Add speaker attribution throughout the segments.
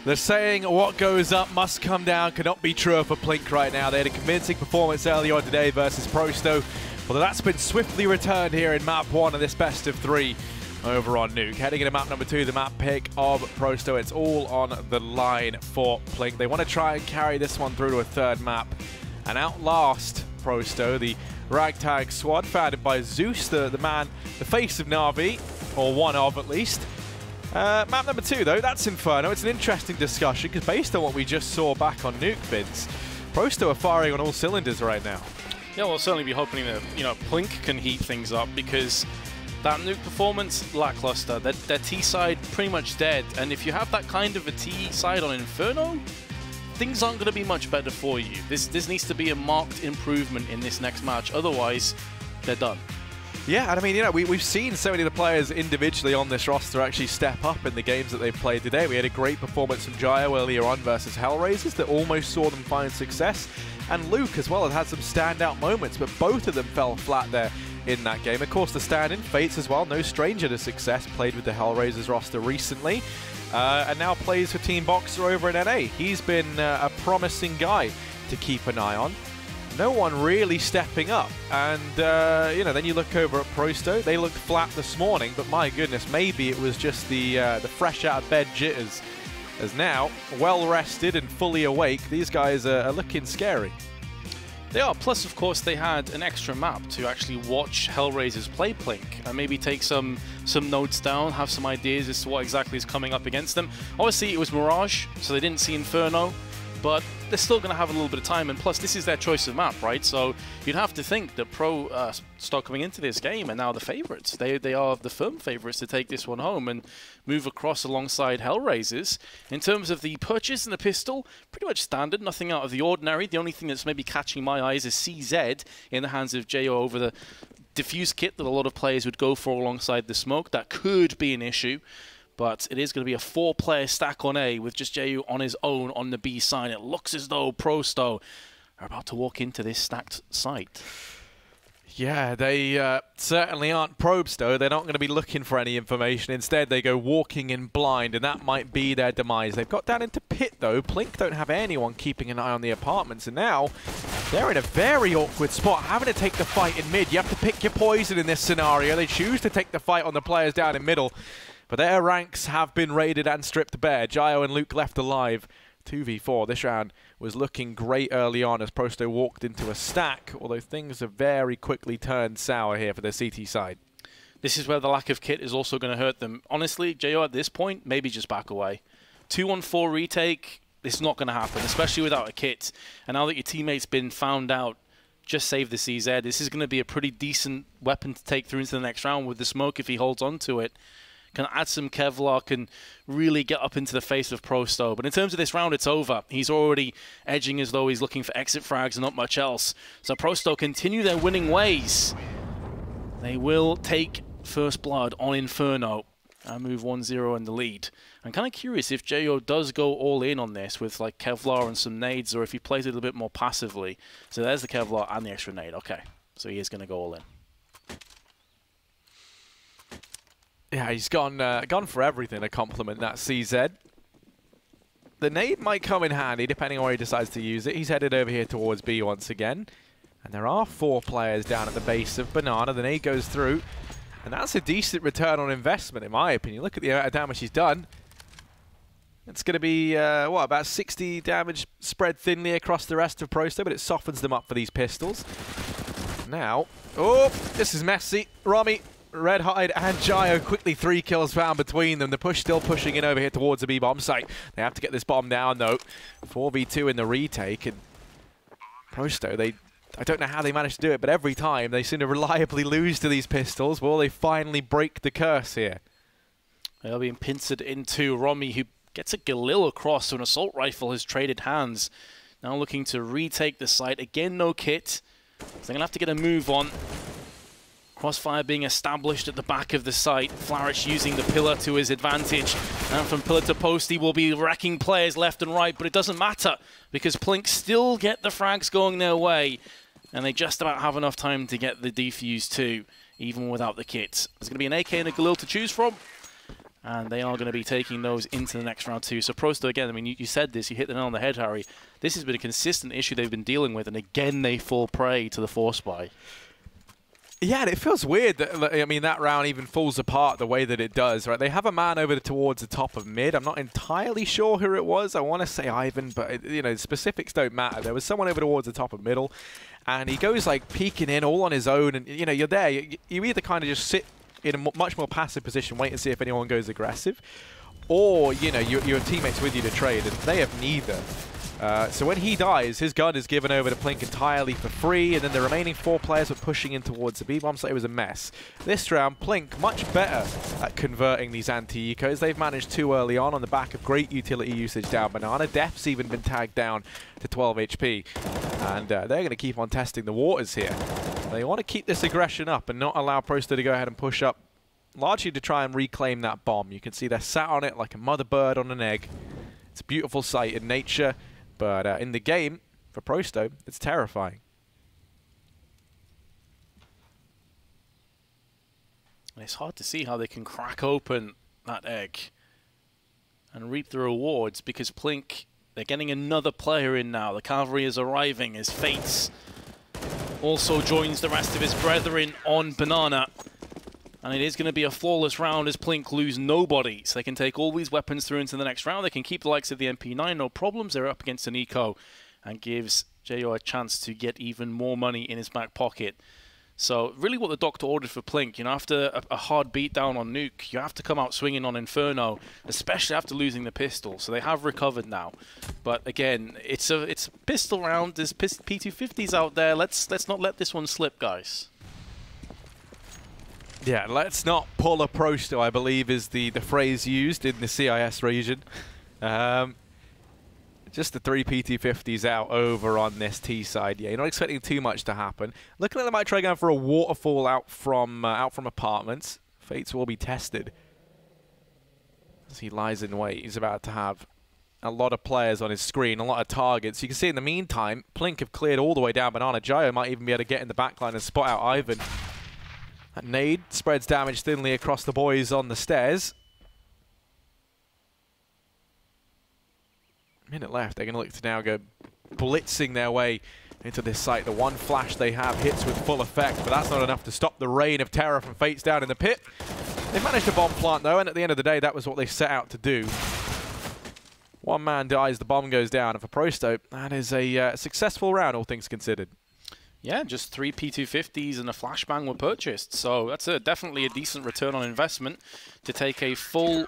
Speaker 1: The saying, what goes up must come down, cannot be truer for Plink right now. They had a convincing performance earlier on today versus Prosto, although that's been swiftly returned here in map 1 of this best of 3 over on Nuke. Heading into map number 2, the map pick of Prosto. It's all on the line for Plink. They want to try and carry this one through to a third map and outlast Prosto, the ragtag squad founded by Zeus, the man, the face of Na'Vi, or one of at least. Map number 2, though, that's Inferno. It's an interesting discussion because based on what we just saw back on Nuke, Vince, Prosto are firing on all cylinders right now.
Speaker 2: Yeah, we'll certainly be hoping that, Plink can heat things up because that Nuke performance, lackluster. Their T-side pretty much dead. And if you have that kind of a T-side on Inferno, things aren't going to be much better for you. This needs to be a marked improvement in this next match. Otherwise, they're done.
Speaker 1: Yeah, and I mean, we've seen so many of the players individually on this roster actually step up in the games that they've played today. We had a great performance from Jyo earlier on versus Hellraisers that almost saw them find success. And Luke as well had some standout moments, but both of them fell flat there in that game. Of course, the stand-in, FACEIT as well, no stranger to success, played with the Hellraisers roster recently. And now plays for Team Boxer over in NA. He's been a promising guy to keep an eye on. No one really stepping up, and then you look over at Prosto. They looked flat this morning, but my goodness, maybe it was just the fresh out of bed jitters. As now, well rested and fully awake, these guys are looking scary.
Speaker 2: They are. Plus, of course, they had an extra map to actually watch Hellraisers play Plink and maybe take some notes down, have some ideas as to what exactly is coming up against them. Obviously, it was Mirage, so they didn't see Inferno. But they're still going to have a little bit of time, and plus this is their choice of map, right? So you'd have to think that Pro start coming into this game and now the favourites. They are the firm favourites to take this one home and move across alongside Hellraisers. In terms of the purchase and the pistol, pretty much standard, nothing out of the ordinary. The only thing that's maybe catching my eyes is CZ in the hands of Jyo over the diffuse kit that a lot of players would go for alongside the smoke. That could be an issue. But it is going to be a 4-player stack on A with just Jyo on his own on the B side. It looks as though Prosto are about to walk into this stacked site.
Speaker 1: Yeah, they certainly aren't Prosto. They're not going to be looking for any information. Instead, they go walking in blind, and that might be their demise. They've got down into pit, though. Plink don't have anyone keeping an eye on the apartments, and now they're in a very awkward spot, having to take the fight in mid. You have to pick your poison in this scenario. They choose to take the fight on the players down in middle. But their ranks have been raided and stripped bare. Jyo and Luke left alive. 2v4. This round was looking great early on as Prosto walked into a stack, although things have very quickly turned sour here for the CT side.
Speaker 2: This is where the lack of kit is also going to hurt them. Honestly, Jyo at this point, maybe just back away. 2-on-4 retake, it's not going to happen, especially without a kit. And now that your teammate's been found out, just save the CZ. This is going to be a pretty decent weapon to take through into the next round with the smoke if he holds on to it. Can add some Kevlar, can really get up into the face of Prosto. But in terms of this round, it's over. He's already edging as though he's looking for exit frags and not much else. So Prosto continue their winning ways. They will take first blood on Inferno and move 1-0 in the lead. I'm kind of curious if Jyo does go all in on this with like Kevlar and some nades, or if he plays it a little bit more passively. So there's the Kevlar and the extra nade. Okay, so he is going to go all in.
Speaker 1: Yeah, he's gone for everything to complement that CZ. The nade might come in handy depending on where he decides to use it. He's headed over here towards B once again. And there are 4 players down at the base of Banana. The nade goes through. And that's a decent return on investment, in my opinion. Look at the amount of damage he's done. It's going to be, what, about 60 damage spread thinly across the rest of Prosto, but it softens them up for these pistols. Now, oh, this is messy. Romy, Red Hide and Jyo, quickly 3 kills found between them. The push still pushing in over here towards the B bomb site. They have to get this bomb down, though. 4v2 in the retake, and Prosto, I don't know how they managed to do it, but every time they seem to reliably lose to these pistols. Will they finally break the curse here?
Speaker 2: They're being pincered into Romy, who gets a Galil across, so an assault rifle has traded hands. Now looking to retake the site. Again, no kit. So they're going to have to get a move on. Crossfire being established at the back of the site. Flourish using the pillar to his advantage. And from pillar to post, he will be wrecking players left and right, but it doesn't matter because Plink still get the frags going their way. And they just about have enough time to get the defuse too, even without the kits. There's going to be an AK and a Galil to choose from. And they are going to be taking those into the next round too. So Prosto, again, I mean, you said this, you hit the nail on the head, Harry. This has been a consistent issue they've been dealing with, and again they fall prey to the force buy.
Speaker 1: Yeah, and it feels weird that, I mean, that round even falls apart the way that it does, right? They have a man over towards the top of mid. I'm not entirely sure who it was. I want to say Ivan, but, you know, specifics don't matter. There was someone over towards the top of middle, and he goes, like, peeking in all on his own, and, you know, you're there. You either kind of just sit in a much more passive position, wait and see if anyone goes aggressive, or, you know, your teammates with you to trade, and they have neither. So when he dies, his gun is given over to Plink entirely for free, and then the remaining 4 players were pushing in towards the B-bomb, so it was a mess. This round, Plink much better at converting these anti-ecos. They've managed 2 early on the back of great utility usage down Banana. Def's even been tagged down to 12 HP, and they're going to keep on testing the waters here. They want to keep this aggression up and not allow Prosto to go ahead and push up, largely to try and reclaim that bomb. You can see they're sat on it like a mother bird on an egg. It's a beautiful sight in nature. But in the game, for Prosto, it's terrifying.
Speaker 2: And it's hard to see how they can crack open that egg and reap the rewards, because Plink, they're getting another player in now. The cavalry is arriving as FACEIT also joins the rest of his brethren on Banana. And it is going to be a flawless round as Plink lose nobody. So they can take all these weapons through into the next round. They can keep the likes of the MP9, no problems. They're up against an eco, and gives JO a chance to get even more money in his back pocket. So really what the doctor ordered for Plink, you know, after a hard beatdown on Nuke, you have to come out swinging on Inferno, especially after losing the pistol. So they have recovered now. But again, it's a pistol round. There's P250s out there. Let's not let this one slip, guys.
Speaker 1: Yeah, let's not pull a Prosto, I believe, is the phrase used in the CIS region. Just the 3 PT50s out over on this T side. Yeah, you're not expecting too much to happen. Looking like they might try going for a waterfall out from apartments. Fates will be tested as he lies in wait. He's about to have a lot of players on his screen, a lot of targets. You can see in the meantime, Plink have cleared all the way down Banana. Jayo might even be able to get in the backline and spot out Ivan. That nade spreads damage thinly across the boys on the stairs. Minute left. They're going to look to now go blitzing their way into this site. The one flash they have hits with full effect, but that's not enough to stop the reign of terror from FACEIT down in the pit. They managed to bomb plant though, and at the end of the day, that was what they set out to do. One man dies, the bomb goes down, and for Prosto, that is a successful round, all things considered.
Speaker 2: Yeah, just 3 P250s and a flashbang were purchased. So that's definitely a decent return on investment to take a full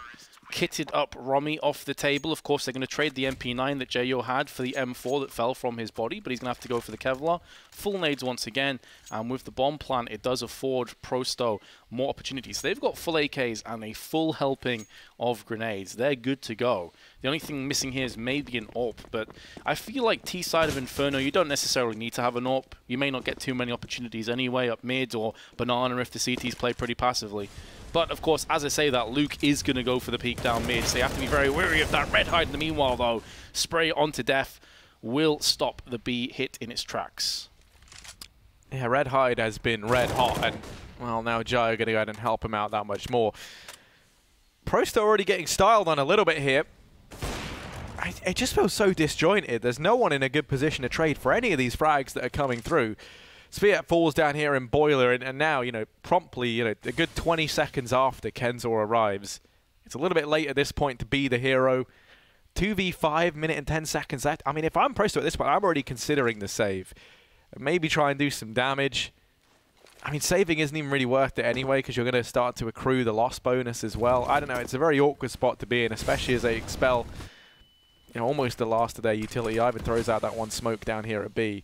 Speaker 2: kitted up Romy off the table. Of course, they're going to trade the MP9 that JO had for the M4 that fell from his body, but he's going to have to go for the Kevlar. Full nades once again, and with the bomb plant, it does afford Prosto more opportunities. They've got full AKs and a full helping of grenades. They're good to go. The only thing missing here is maybe an AWP, but I feel like T-side of Inferno, you don't necessarily need to have an AWP. You may not get too many opportunities anyway up mid or Banana if the CTs play pretty passively. But, of course, as I say that, Luke is going to go for the peek down mid, so you have to be very wary of that Red Hide. In the meanwhile, though, spray onto Def will stop the B hit in its tracks.
Speaker 1: Yeah, Red Hide has been red hot, and, well, now Jayo going to go ahead and help him out that much more. Prosto already getting styled on a little bit here. It just feels so disjointed. There's no one in a good position to trade for any of these frags that are coming through. Sviat falls down here in Boiler, and now, you know, promptly, you know, a good 20 seconds after Kenzor arrives. It's a little bit late at this point to be the hero. 2v5, minute and 10 seconds left. I mean, if I'm Prosto at this point, I'm already considering the save. Maybe try and do some damage. I mean, saving isn't even really worth it anyway, because you're going to start to accrue the loss bonus as well. I don't know, it's a very awkward spot to be in, especially as they expel, you know, almost the last of their utility. Ivan throws out that one smoke down here at B.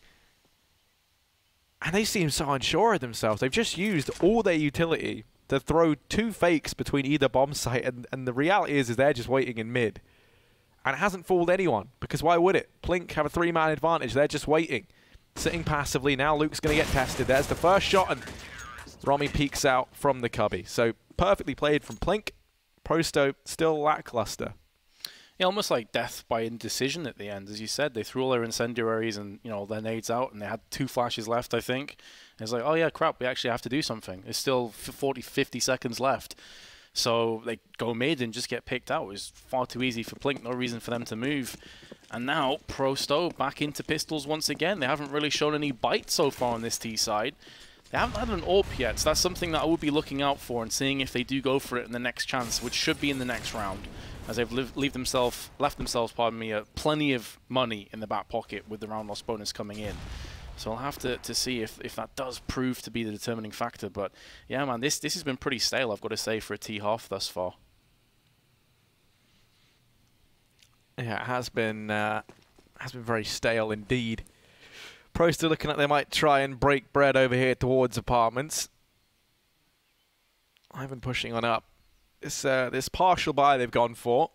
Speaker 1: And they seem so unsure of themselves. They've just used all their utility to throw 2 fakes between either bomb site, and the reality is they're just waiting in mid. And it hasn't fooled anyone, because why would it? Plink have a 3-man advantage. They're just waiting, sitting passively. Now Luke's going to get tested. There's the first shot, and Romy peeks out from the cubby. So perfectly played from Plink. Prosto still lackluster.
Speaker 2: Yeah, almost like death by indecision at the end. As you said, they threw all their incendiaries and, you know, their nades out, and they had 2 flashes left, I think. And it's like, oh yeah, crap, we actually have to do something. There's still 40, 50 seconds left. So they go mid and just get picked out. It was far too easy for Plink, no reason for them to move. And now Prosto back into pistols once again. They haven't really shown any bite so far on this T side. They haven't had an AWP yet, so that's something that I would be looking out for and seeing if they do go for it in the next chance, which should be in the next round, as they've left themselves, pardon me, plenty of money in the back pocket with the round loss bonus coming in. So I'll have to see if that does prove to be the determining factor. But yeah, man, this has been pretty stale, I've got to say, for a T-half thus far.
Speaker 1: Yeah, it has been very stale indeed. Prosto looking like they might try and break bread over here towards apartments. Ivan pushing on up. This partial buy they've gone for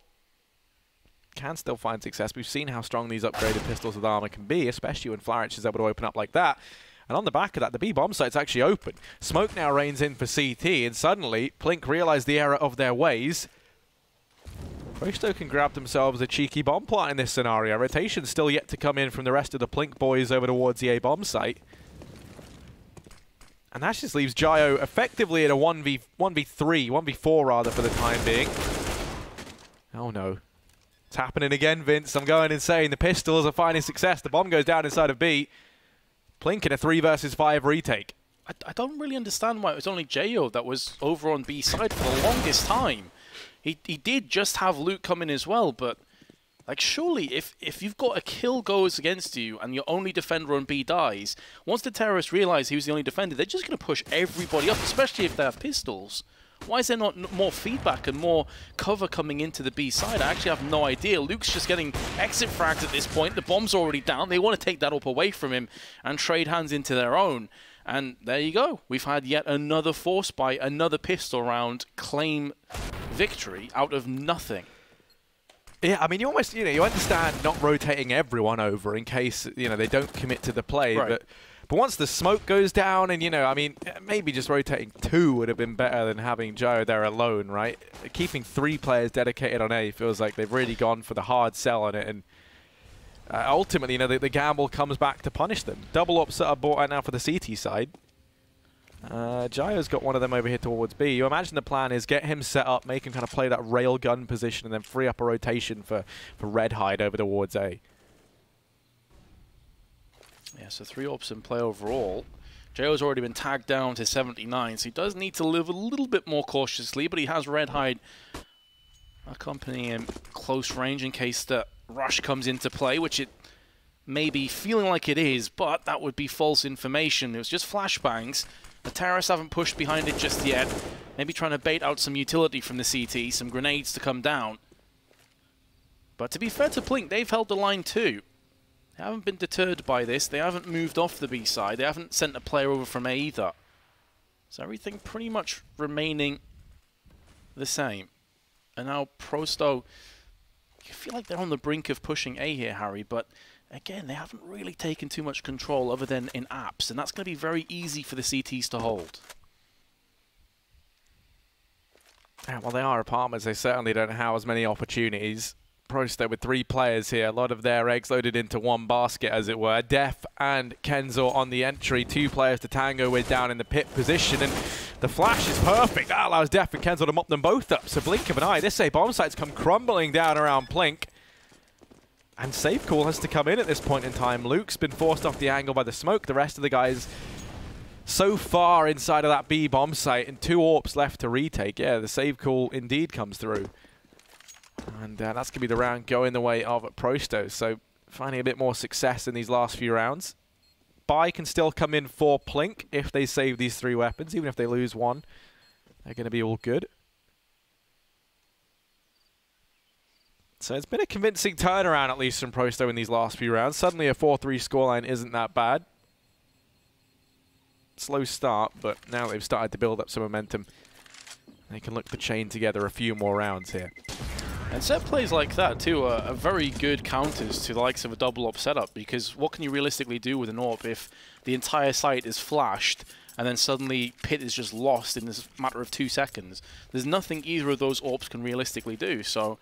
Speaker 1: can still find success. We've seen how strong these upgraded pistols with armor can be, especially when Flaric is able to open up like that. And on the back of that, the B bomb site's actually open. Smoke now reigns in for CT, and suddenly Plink realize the error of their ways. Prosto can grab themselves a cheeky bomb plot in this scenario. Rotation's still yet to come in from the rest of the Plink boys over towards the A bomb site. And that just leaves Jyo effectively at a 1v3, 1v4 rather, for the time being. Oh no. It's happening again, Vince. I'm going insane. The pistols are finding success. The bomb goes down inside of B. Plink in a 3 versus 5 retake.
Speaker 2: I don't really understand why it was only Jyo that was over on B side for the longest time. He did just have Luke come in as well, but like surely if you've got a kill goes against you and your only defender on B dies, once the terrorists realize he was the only defender, they're just going to push everybody up, especially if they have pistols. Why is there not more feedback and more cover coming into the B side? I actually have no idea. Luke's just getting exit frags at this point. The bomb's already down. They want to take that up away from him and trade hands into their own. And there you go. We've had yet another force buy, another pistol round, claim victory out of nothing.
Speaker 1: Yeah, I mean, you almost, you understand not rotating everyone over in case, they don't commit to the play.
Speaker 2: Right.
Speaker 1: But once the smoke goes down and, I mean, maybe just rotating 2 would have been better than having Jyo there alone, right? Keeping 3 players dedicated on A feels like they've really gone for the hard sell on it. And ultimately, the gamble comes back to punish them. Double ups that are bought out now for the CT side. Jyo's got one of them over here towards B. You imagine the plan is get him set up, make him kind of play that railgun position, and then free up a rotation for Red Hide over towards A.
Speaker 2: Yeah, so 3 ops in play overall. Jyo's already been tagged down to 79, so he does need to live a little bit more cautiously, but he has Red Hide accompanying him close range in case the rush comes into play, which it may be feeling like it is, but that would be false information. It was just flashbangs. The terrorists haven't pushed behind it just yet. Maybe trying to bait out some utility from the CT, some grenades to come down. But to be fair to Plink, they've held the line too. They haven't been deterred by this. They haven't moved off the B side. They haven't sent a player over from A either. So everything pretty much remaining the same. And now Prosto, I feel like they're on the brink of pushing A here, Harry, but again, they haven't really taken too much control other than in apps, and that's going to be very easy for the CTs to hold.
Speaker 1: Yeah, well, they are apartments. They certainly don't have as many opportunities. Prosto with 3 players here, a lot of their eggs loaded into one basket, as it were. Def and Kenzo on the entry, 2 players to tango with down in the pit position, and the flash is perfect. That allows Def and Kenzo to mop them both up. So blink of an eye, this A bomb site's come crumbling down around Plink. And safe call has to come in at this point in time. Luke's been forced off the angle by the smoke. The rest of the guys so far inside of that B bomb site, and 2 AWPs left to retake. Yeah, the save call indeed comes through. And that's going to be the round going the way of Prosto. So finding a bit more success in these last few rounds. Buy can still come in for Plink if they save these 3 weapons. Even if they lose 1, they're going to be all good. So it's been a convincing turnaround, at least from Prosto in these last few rounds. Suddenly a 4-3 scoreline isn't that bad. Slow start, but now they've started to build up some momentum. They can look to chain together a few more rounds here.
Speaker 2: And set plays like that too are very good counters to the likes of a double op setup, because what can you realistically do with an AWP if the entire site is flashed and then suddenly pit is just lost in this matter of 2 seconds? There's nothing either of those AWPs can realistically do. So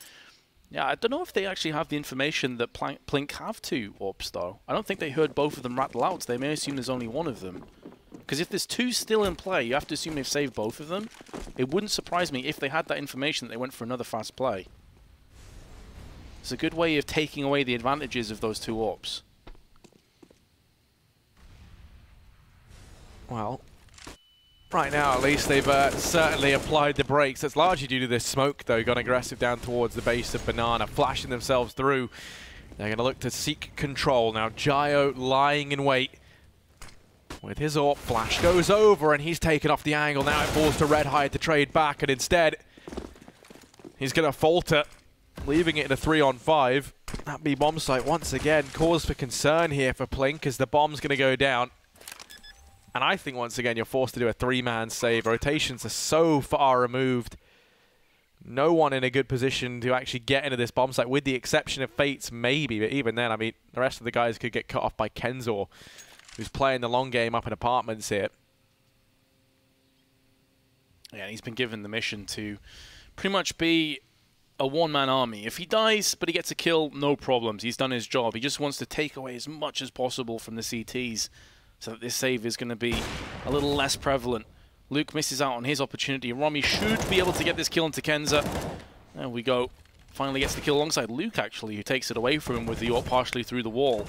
Speaker 2: yeah, I don't know if they actually have the information that Plink have 2 AWPs though. I don't think they heard both of them rattle out, so they may assume there's only one of them. Because if there's two still in play, you have to assume they've saved both of them. It wouldn't surprise me if they had that information that they went for another fast play. It's a good way of taking away the advantages of those two AWPs.
Speaker 1: Well, right now at least they've certainly applied the brakes. That's largely due to this smoke though, gone aggressive down towards the base of Banana, flashing themselves through. They're going to look to seek control. Now Gio lying in wait. With his AWP, flash goes over and he's taken off the angle. Now it falls to Redhide to trade back, and instead he's going to falter, leaving it in a 3-on-5. That B bomb site once again cause for concern here for Plink as the bomb's going to go down. And I think once again you're forced to do a 3-man save. Rotations are so far removed. No one in a good position to actually get into this bomb site, with the exception of FACEIT maybe. But even then, I mean, the rest of the guys could get cut off by Kenzor, who's playing the long game up in apartments here.
Speaker 2: Yeah, he's been given the mission to pretty much be a one-man army. If he dies, but he gets a kill, no problems. He's done his job. He just wants to take away as much as possible from the CTs so that this save is going to be a little less prevalent. Luke misses out on his opportunity. Romy should be able to get this kill into Kenza. There we go. Finally gets the kill alongside Luke, actually, who takes it away from him with the AWP partially through the wall.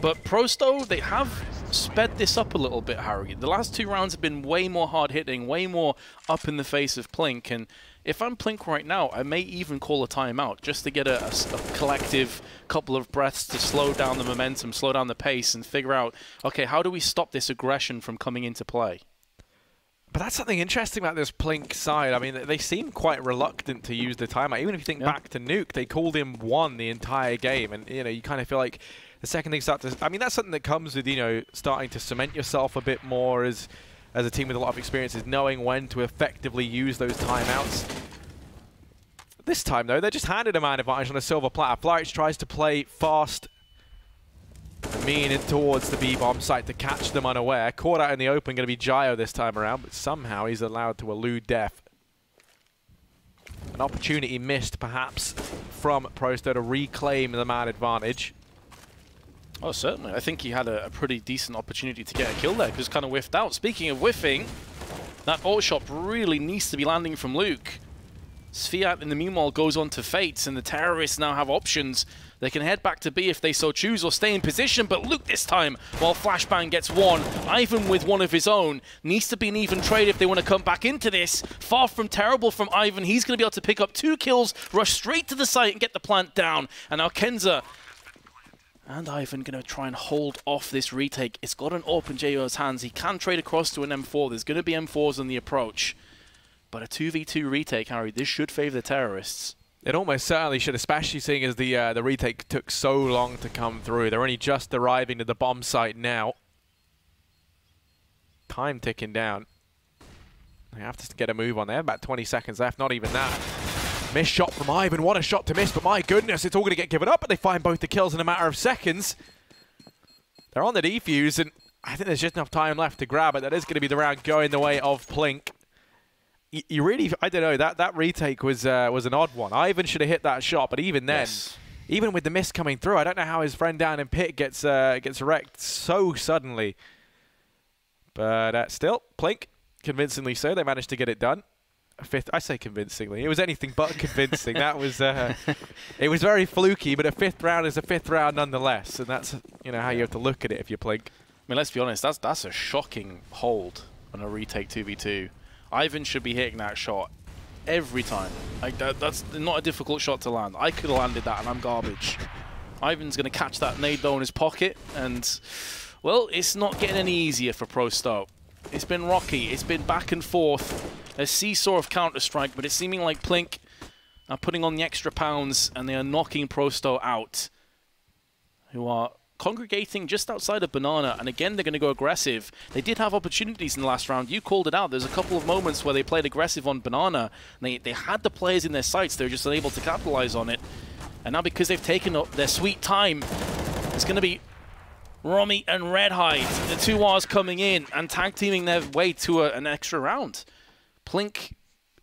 Speaker 2: But Prosto, they have sped this up a little bit, Harry. The last two rounds have been way more hard-hitting, way more up in the face of Plink. And if I'm Plink right now, I may even call a timeout just to get a collective couple of breaths to slow down the momentum, slow down the pace, and figure out, okay, how do we stop this aggression from coming into play?
Speaker 1: But that's something interesting about this Plink side. I mean, they seem quite reluctant to use the timeout. Even if you think back to Nuke, they called him 1 the entire game. And, you know, you kind of feel like the second they start to... I mean, that's something that comes with, you know, starting to cement yourself a bit more as a team with a lot of experience, is knowing when to effectively use those timeouts. This time, though, they're just handed a man advantage on a silver platter. FACEIT tries to play fast, mean in towards the B-bomb site to catch them unaware. Caught out in the open, going to be Gio this time around, but somehow he's allowed to elude death. An opportunity missed, perhaps, from Prosto to reclaim the man advantage.
Speaker 2: Oh, certainly. I think he had a pretty decent opportunity to get a kill there, just kind of whiffed out. Speaking of whiffing, that ult shot really needs to be landing from Luke. Sviat, in the meanwhile, goes on to FACEIT, and the terrorists now have options. They can head back to B if they so choose, or stay in position, but Luke this time, while Flashbang gets one, Ivan with one of his own. Needs to be an even trade if they want to come back into this. Far from terrible from Ivan. He's going to be able to pick up 2 kills, rush straight to the site and get the plant down. And now Kenza and Ivan going to try and hold off this retake. It's got an AWP in JO's hands. He can trade across to an M4. There's going to be M4s on the approach. But a 2v2 retake, Harry, this should favor the terrorists.
Speaker 1: It almost certainly should, especially seeing as the retake took so long to come through. They're only just arriving to the bomb site now. Time ticking down. They have to get a move on. They have about 20 seconds left, not even that. Missed shot from Ivan. What a shot to miss, but my goodness, it's all going to get given up, but they find both the kills in a matter of seconds. They're on the defuse, and I think there's just enough time left to grab it. That is going to be the round going the way of Plink. You really, I don't know, that retake was an odd one. Ivan should have hit that shot, but even then, even with the miss coming through, I don't know how his friend down in pit gets wrecked so suddenly. But still, Plink, convincingly so, they managed to get it done. I say convincingly. It was anything but convincing. That was, it was very fluky, but a 5th round is a 5th round nonetheless, and that's, you know, how you have to look at it if you're Plink.
Speaker 2: I mean, let's be honest, that's a shocking hold on a retake 2v2. Ivan should be hitting that shot every time. Like that's not a difficult shot to land. I could have landed that and I'm garbage. Ivan's going to catch that nade though in his pocket, and, well, it's not getting any easier for Prosto. It's been rocky. It's been back and forth. A seesaw of Counter-Strike, but it's seeming like Plink are putting on the extra pounds and they are knocking Prosto out, who are congregating just outside of Banana, and again they're going to go aggressive. They did have opportunities in the last round. You called it out. There's a couple of moments where they played aggressive on Banana. And they had the players in their sights. They were just unable to capitalize on it. And now because they've taken up their sweet time, it's going to be Romy and Redhide, the 2 Rs coming in and tag teaming their way to an extra round. Plink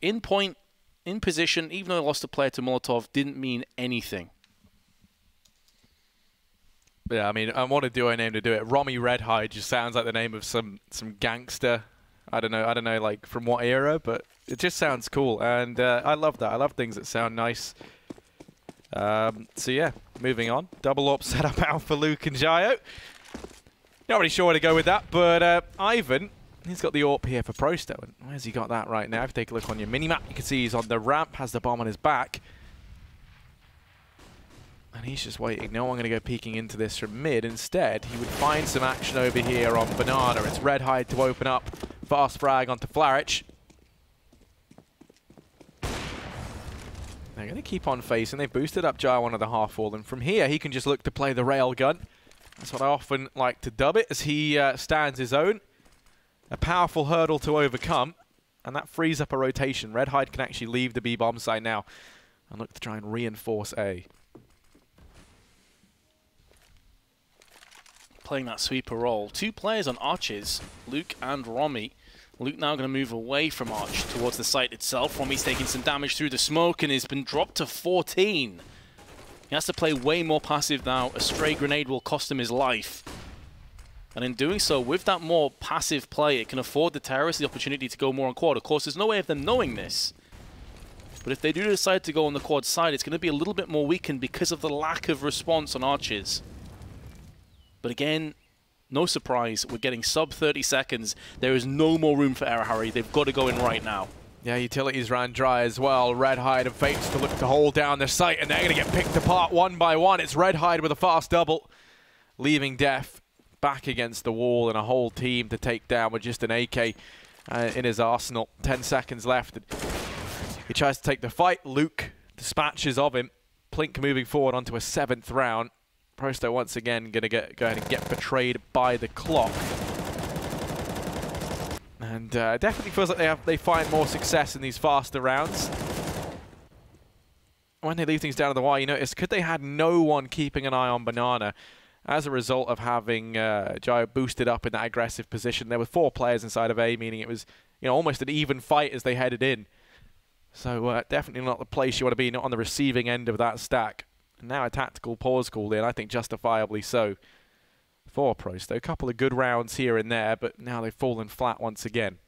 Speaker 2: in point, in position, even though they lost a player to Molotov, didn't mean anything.
Speaker 1: Yeah, I mean, I want a duo name to do it. Romy Redhide just sounds like the name of some gangster. I don't know, like from what era, but it just sounds cool, and I love that. I love things that sound nice. So yeah, moving on. Double AWP setup out for Luke and Jayo. Not really sure where to go with that, but Ivan, he's got the AWP here for Prosto. And where's he got that right now? If you take a look on your minimap, you can see he's on the ramp, has the bomb on his back. And he's just waiting. No one going to go peeking into this from mid. Instead, he would find some action over here on Banana. It's Redhide to open up. Fast frag onto Flarich. They're going to keep on facing. They've boosted up Jayo onto the half wall. And from here, he can just look to play the rail gun. That's what I often like to dub it, as he stands his own. A powerful hurdle to overcome. And that frees up a rotation. Redhide can actually leave the B bomb site now and look to try and reinforce A.
Speaker 2: Playing that sweeper role. Two players on Arches, Luke and Romy. Luke now going to move away from Arch towards the site itself. Romy's taking some damage through the smoke and has been dropped to 14. He has to play way more passive now. A stray grenade will cost him his life. And in doing so, with that more passive play, it can afford the terrorists the opportunity to go more on quad. Of course, there's no way of them knowing this. But if they do decide to go on the quad side, it's going to be a little bit more weakened because of the lack of response on Arches. But again, no surprise, we're getting sub 30 seconds. There is no more room for error, Harry. They've got to go in right now.
Speaker 1: Yeah, utilities ran dry as well. Redhide and FACEIT to look to hold down the site, and they're going to get picked apart one by one. It's Redhide with a fast double, leaving Def back against the wall and a whole team to take down with just an AK in his arsenal. 10 seconds left. He tries to take the fight. Luke dispatches of him. Plink moving forward onto a 7th round. Prosto once again going to go ahead and get betrayed by the clock. And definitely feels like they find more success in these faster rounds. When they leave things down to the wire, you notice, could they had no one keeping an eye on Banana as a result of having Jayo boosted up in that aggressive position. There were 4 players inside of A, meaning it was almost an even fight as they headed in. So definitely not the place you want to be, not on the receiving end of that stack. And now a tactical pause called in, I think justifiably so, for Prosto. A couple of good rounds here and there, but now they've fallen flat once again.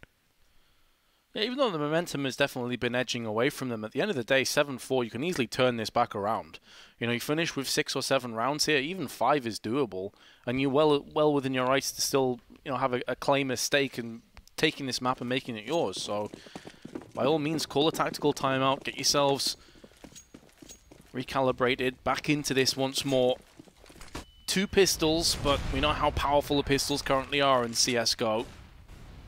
Speaker 2: Yeah, even though the momentum has definitely been edging away from them, at the end of the day, 7-4, you can easily turn this back around. You finish with 6 or 7 rounds here, even 5 is doable, and you're well within your rights to still have a claim, a stake in taking this map and making it yours. So, by all means, call a tactical timeout, get yourselves recalibrated back into this once more. 2 pistols, but we know how powerful the pistols currently are in CSGO.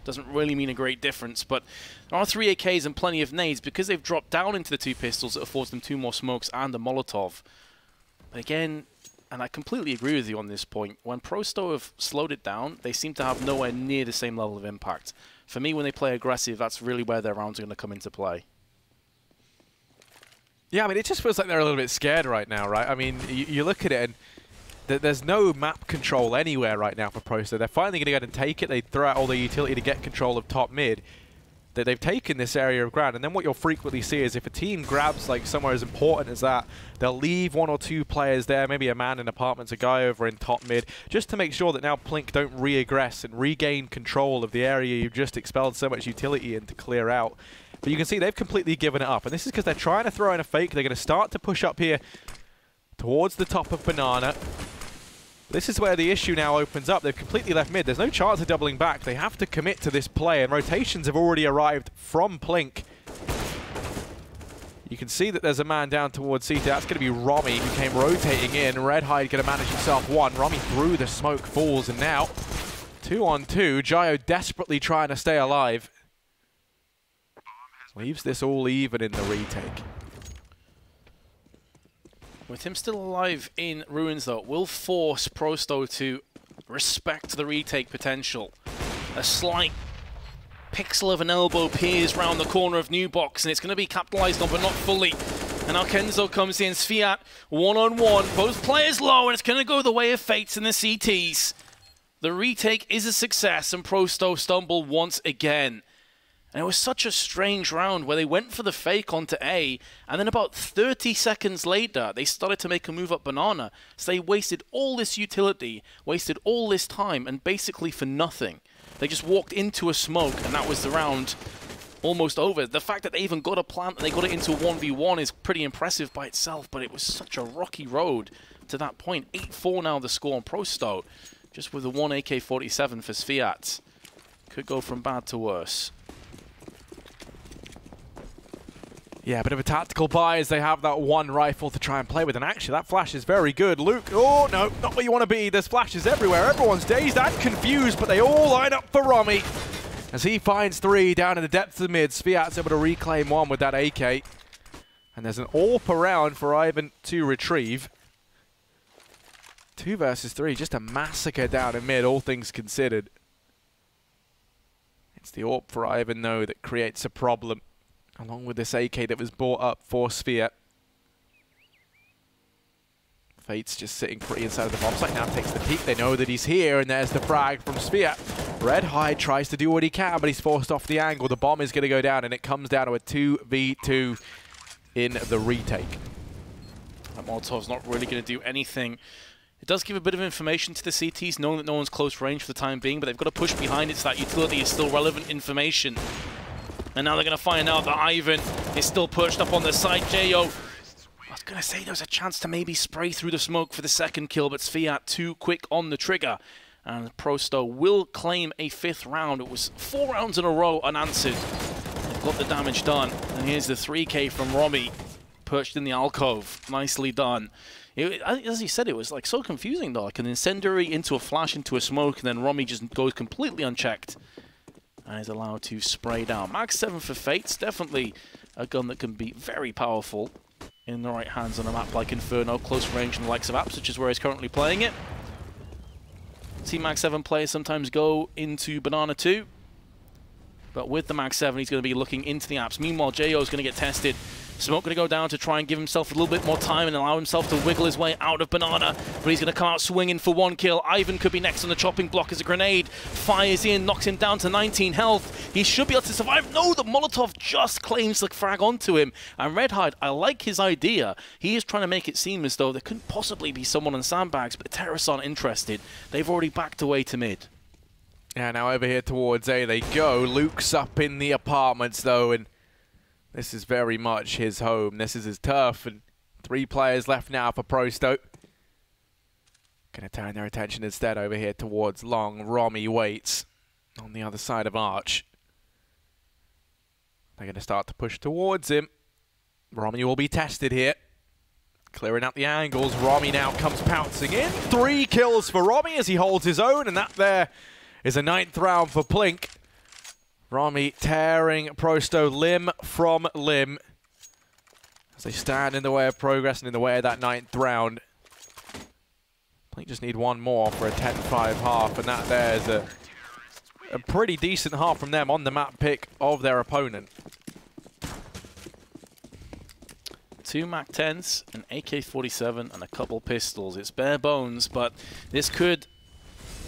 Speaker 2: Doesn't really mean a great difference, but there are 3 AKs and plenty of nades. Because they've dropped down into the 2 pistols, it affords them 2 more smokes and a Molotov. But again, and I completely agree with you on this point, when Prosto have slowed it down, they seem to have nowhere near the same level of impact. For me, when they play aggressive, that's really where their rounds are going to come into play.
Speaker 1: Yeah, I mean, it just feels like they're a little bit scared right now, right? I mean, you look at it and there's no map control anywhere right now for Prosto. They're finally going to go ahead and take it. They throw out all the utility to get control of top mid. They've taken this area of ground, and then what you'll frequently see is if a team grabs like somewhere as important as that, they'll leave 1 or 2 players there, maybe a man in apartments, a guy over in top mid, just to make sure that now Plink don't re-aggress and regain control of the area you've just expelled so much utility in to clear out. But you can see they've completely given it up, and this is because they're trying to throw in a fake. They're going to start to push up here towards the top of Banana. This is where the issue now opens up. They've completely left mid. There's no chance of doubling back. They have to commit to this play, and rotations have already arrived from Plink. You can see that there's a man down towards CT. That's going to be Romy, who came rotating in. Redhide going to manage himself 1. Romy through the smoke falls, and now 2 on 2. Jayo desperately trying to stay alive. Leaves this all even in the retake.
Speaker 2: With him still alive in Ruins, though, it will force Prosto to respect the retake potential. A slight pixel of an elbow peers round the corner of New Box, and it's going to be capitalized on, but not fully. And now Kenzo comes in, Sviat, 1-on-1, both players low, and it's going to go the way of FACEIT and the CTs. The retake is a success, and Prosto stumble once again. And it was such a strange round where they went for the fake onto A, and then about 30 seconds later, they started to make a move up banana. So they wasted all this utility, wasted all this time, and basically for nothing. They just walked into a smoke, and that was the round almost over. The fact that they even got a plant and they got it into a 1v1 is pretty impressive by itself, but it was such a rocky road to that point. 8-4 now the score on Prosto, just with the 1 AK-47 for FACEIT. Could go from bad to worse.
Speaker 1: Yeah, a bit of a tactical buy as they have that one rifle to try and play with. And actually, that flash is very good. Luke, oh no, not where you want to be. There's flashes everywhere. Everyone's dazed and confused, but they all line up for Romy. As he finds 3 down in the depths of the mid, FACEIT's able to reclaim 1 with that AK. And there's an AWP around for Ivan to retrieve. 2 versus 3, just a massacre down in mid, all things considered. It's the AWP for Ivan, though, that creates a problem, along with this AK that was bought up for FACEIT. FACEIT's just sitting pretty inside of the bomb site now, takes the peek. They know that he's here, and there's the frag from FACEIT. Redhide tries to do what he can, but he's forced off the angle. The bomb is going to go down, and it comes down to a 2v2 in the retake.
Speaker 2: That Molotov's not really going to do anything. It does give a bit of information to the CTs, knowing that no one's close range for the time being, but they've got to push behind it so that utility is still relevant information. And now they're going to find out that Ivan is still perched up on the side. Jo, I was going to say there was a chance to maybe spray through the smoke for the second kill, but FACEIT too quick on the trigger. And Prosto will claim a 5th round. It was 4 rounds in a row unanswered. They've got the damage done. And here's the 3K from Romy, perched in the alcove. Nicely done. As you said, it was like so confusing though. Like an incendiary into a flash into a smoke, and then Romy just goes completely unchecked and is allowed to spray down. Mag 7 for FACEIT's definitely a gun that can be very powerful in the right hands on a map like Inferno, close range and the likes of apps, which is where he's currently playing it. See Mag 7 players sometimes go into Banana 2, but with the Mag 7 he's going to be looking into the apps. Meanwhile, Jo is going to get tested. Smoke going to go down to try and give himself a little bit more time and allow himself to wiggle his way out of Banana, but he's going to come out swinging for 1 kill. Ivan could be next on the chopping block as a grenade fires in, knocks him down to 19 health. He should be able to survive. No, the Molotov just claims the frag onto him. And Redhide, I like his idea. He is trying to make it seem as though there couldn't possibly be someone on sandbags, but the terrorists aren't interested. They've already backed away to mid.
Speaker 1: Yeah, now over here towards A they go. Luke's up in the apartments, though, and this is very much his home. This is his turf, and 3 players left now for Prosto. Going to turn their attention instead over here towards Long. Romy waits on the other side of Arch. They're going to start to push towards him. Romy will be tested here. Clearing out the angles. Romy now comes pouncing in. 3 kills for Romy as he holds his own, and that there is a 9th round for Plink. Romy tearing Prosto limb from limb as they stand in the way of progress and in the way of that 9th round. Plink just need 1 more for a 10-5 half, and that there's a pretty decent half from them on the map pick of their opponent.
Speaker 2: 2 MAC-10s, an AK-47, and a couple pistols. It's bare bones, but this could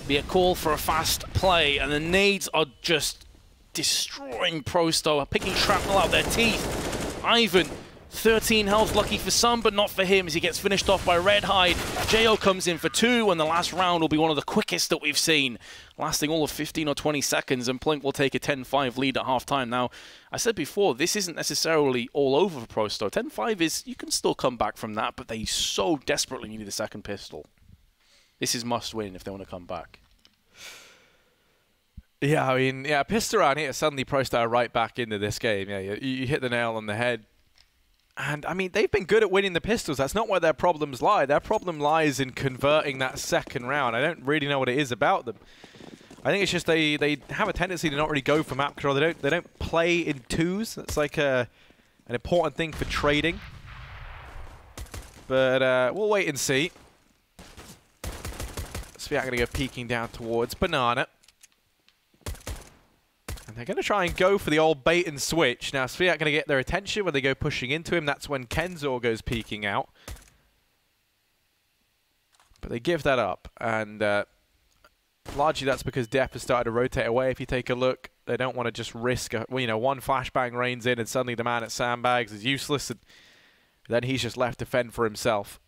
Speaker 2: be a call for a fast play, and the nades are just destroying Prosto, picking shrapnel out their teeth. Ivan, 13 health, lucky for some, but not for him as he gets finished off by Redhide. Jo comes in for 2, and the last round will be one of the quickest that we've seen, lasting all of 15 or 20 seconds, and Plink will take a 10-5 lead at halftime. Now, I said before, this isn't necessarily all over for Prosto. 10-5 is, you can still come back from that, but they so desperately need a second pistol. This is must win if they want to come back.
Speaker 1: Yeah, I mean, yeah, pissed around here, suddenly Prosto are right back into this game. Yeah, you hit the nail on the head. And, I mean, they've been good at winning the pistols. That's not where their problems lie. Their problem lies in converting that second round. I don't really know what it is about them. I think it's just they have a tendency to not really go for map control. They don't play in 2s. That's like an important thing for trading. But we'll wait and see. FACEIT going to go peeking down towards Banana. And they're going to try and go for the old bait and switch. Now, FACEIT going to get their attention when they go pushing into him. That's when Kenzor goes peeking out. But they give that up. And largely that's because Def has started to rotate away. If you take a look They don't want to just risk, one flashbang rains in and suddenly the man at sandbags is useless. And then he's just left to fend for himself.